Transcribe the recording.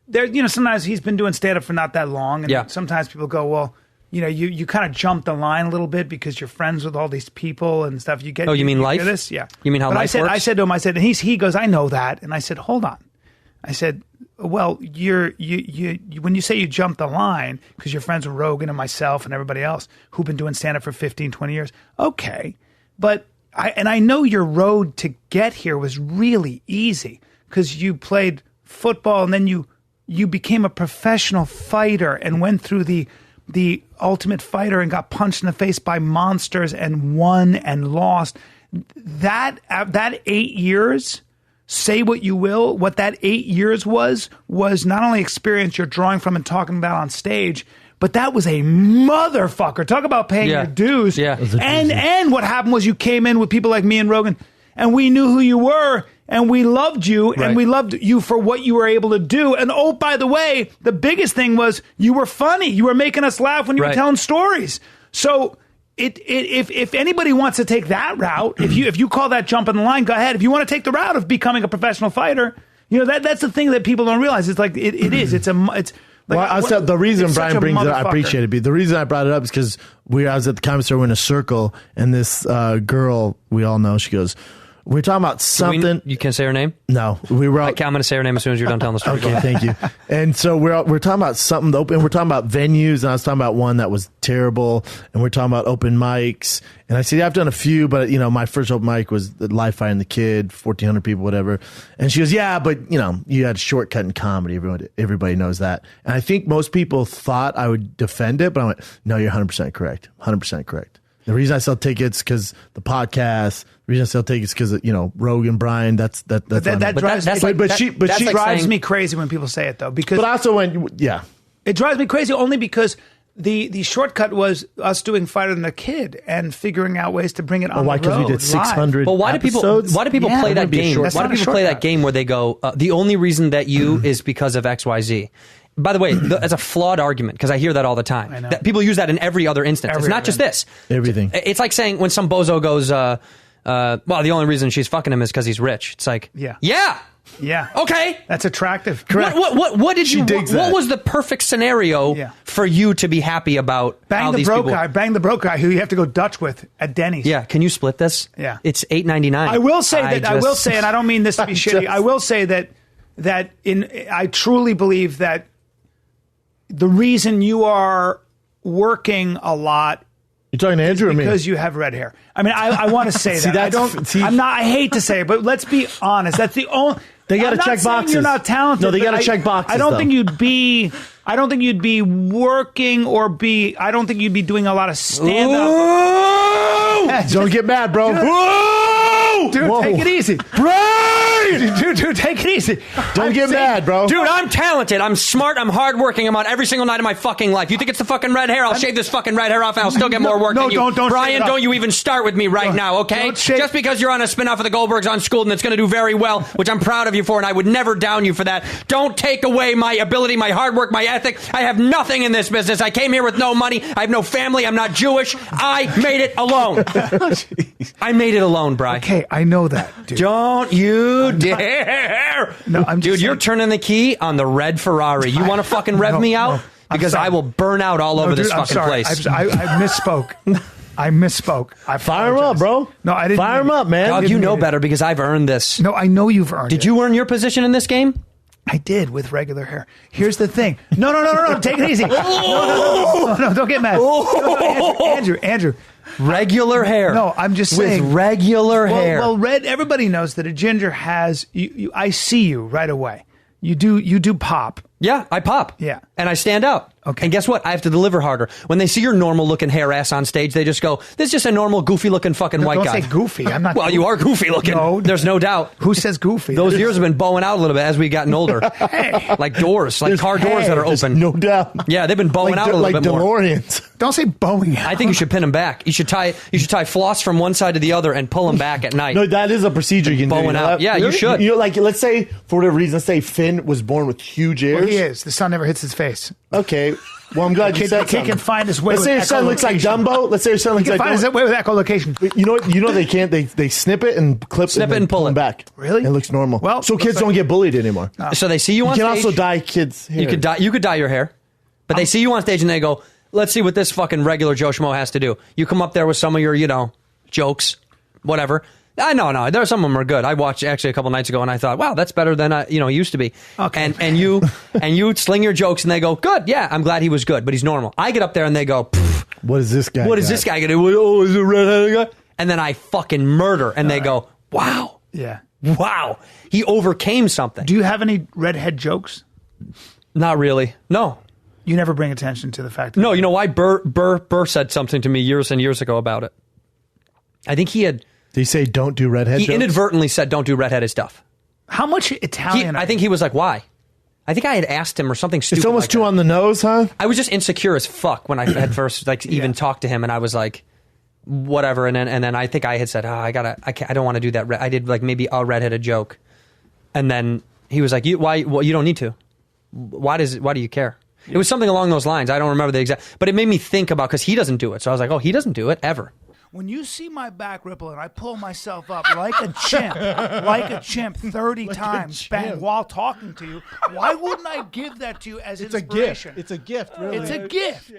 there, sometimes he's been doing stand-up for not that long, and sometimes people go, well, you kind of jump the line a little bit because you're friends with all these people and stuff. You get. Oh, you mean life? This? Yeah. You mean how life works? I said to him, and he goes, I know that, and I said, hold on. I said, well, you when you say you jump the line because you're friends with Rogan and myself and everybody else who've been doing stand-up for 15, 20 years, okay, but I know your road to get here was really easy because you played football and then you became a professional fighter and went through the Ultimate Fighter and got punched in the face by monsters and won and lost. That 8 years, say what you will, what that 8 years was not only experience you're drawing from and talking about on stage, but that was a motherfucker. Talk about paying your dues. Yeah. And what happened was you came in with people like me and Rogan, and we knew who you were, and we loved you, and we loved you for what you were able to do. And oh, by the way, the biggest thing was you were funny. You were making us laugh when you were telling stories. So if anybody wants to take that route, if you call that jumping the line, go ahead. If you want to take the route of becoming a professional fighter, that's the thing that people don't realize. It's like it is. It's like, well, I said the reason Bryan brings it up, I appreciate it. The reason I brought it up is because I was at the Comedy Store in a circle, and this girl we all know, she goes, we're talking about something. You can't say her name? No. We were I'm going to say her name as soon as you're done telling the story. Okay, thank you. And so we're talking about something open. We're talking about venues, and I was talking about one that was terrible, and we're talking about open mics. And I said, I've done a few, but my first open mic was the Live Fighting the Kid, 1,400 people, whatever. And she goes, yeah, but you had a shortcut in comedy. Everybody knows that. And I think most people thought I would defend it, but I went, no, you're 100% correct. 100% correct. The reason I sell tickets because the podcast. The reason I sell tickets because Rogan, Bryan. That drives me crazy when people say it though. Because but also it drives me crazy only because the shortcut was us doing Fighter Than a Kid and figuring out ways to bring it on the road. Why? Because we did 600. But why do people play that game? Why do people play that game where they go, the only reason that you is because of XYZ? By the way, that's a flawed argument because I hear that all the time. I know. People use that in every other instance. It's not just this. Everything. It's like saying when some bozo goes, well, the only reason she's fucking him is because he's rich. It's like, yeah. Okay. That's attractive. Correct. What did you? What was the perfect scenario for you to be happy about? Bang the broke guy who you have to go Dutch with at Denny's. Yeah. Can you split this? Yeah. It's $8.99. I will say, and I don't mean this to be shitty. I will say that I truly believe that the reason you are working a lot. You're talking to Andrew or me? Because you have red hair. I mean, I want to say that. I hate to say it, but let's be honest. That's the only. They got to check boxes. You're not talented. No, they got to check boxes. I don't think you'd be working I don't think you'd be doing a lot of stand up. Don't get mad, bro. Dude, take it easy. Dude, take it easy. Don't get mad, bro. Dude, I'm talented. I'm smart. I'm hardworking. I'm on every single night of my fucking life. You think it's the fucking red hair? I'll shave this fucking red hair off and I'll still get more work than you. Don't Bryan, don't you even start with me right now, okay? Just because you're on a spin-off of the Goldbergs on Schooled and it's going to do very well, which I'm proud of you for, and I would never down you for that. Don't take away my ability, my hard work, my ethic. I have nothing in this business. I came here with no money. I have no family. I'm not Jewish. I made it alone. I made it alone, Bryan. Okay, I know that, dude. Don't you dare. No, Dude, you're turning the key on the red Ferrari. You want to fucking rev me out? Because I will burn out all over this fucking place. I misspoke. I misspoke. Fire him up, bro. No, I didn't. Fire him up, man. Dog, you know better because I've earned this. No, I know you've earned it. Did you earn your position in this game? I did with regular hair. Here's the thing. No. Take it easy. No, don't get mad. Andrew. Regular hair. No, I'm just saying. With regular hair. Well, everybody knows that a ginger has, I see you right away. You do pop. Yeah, I pop. Yeah. And I stand out. Okay. And guess what? I have to deliver harder. When they see your normal looking hair ass on stage, they just go, this is just a normal goofy looking fucking white guy. Don't say goofy. I'm not. Well, you are goofy looking. No. There's no doubt. Who says goofy? Those ears have been bowing out a little bit as we've gotten older. Like doors, like car doors that are open. No doubt. Yeah, they've been bowing out a little bit more. Like DeLoreans. Don't say bowing out. I think you should pin them back. You should tie floss from one side to the other and pull them back at night. No, that is a procedure you can do. Bowing out. Yeah, you should. Like, let's say, for whatever reason, say Finn was born with huge ears. yours? He is. The sun never hits his face. Okay. Well, I'm glad you said The kid can find his way. Let's say your son looks like Dumbo. Let's say your son looks like Dumbo. Find his way with echolocation. You know what? You know they can't. They snip it and clip Snip it and pull it it back. Really? It looks normal. Well, so kids don't get bullied anymore. So they see you on You can stage. also dye kids' hair. You could dye your hair, but they see you on stage and they go, "Let's see what this fucking regular Joe Schmo has to do." You come up there with some of your, jokes, whatever. No, there are some of them are good. I watched actually a couple nights ago and I thought, wow, that's better than it used to be. Okay. And you sling your jokes and they go, good, yeah, I'm glad he was good, but he's normal. I get up there and they go, what is this guy? What is this guy gonna do? Oh, is it a redheaded guy? And then I fucking murder and they go, wow, Yeah. wow, he overcame something. Do you have any redhead jokes? Not really. No. You never bring attention to the fact that No, you know why? Burr said something to me years and years ago about it. I think he had. Did he say don't do redhead He jokes? inadvertently said don't do redheaded stuff. How much Italian? I think he was like, why? I think I had asked him or something stupid. It's almost like too that. on the nose, huh? I was just insecure as fuck when I had first even talked to him, and I was like, whatever. And then I think I had said, I don't want to do that. I did like maybe a redheaded joke, and then he was like, why? Well, you don't need to. Why do you care? It was something along those lines. I don't remember the exact, but it made me think about because he doesn't do it. So I was like, oh, he doesn't do it ever. When you see my back ripple and I pull myself up like a chimp 30 times bang, while talking to you, why wouldn't I give that to you as inspiration? It's a gift, really. It's a gift.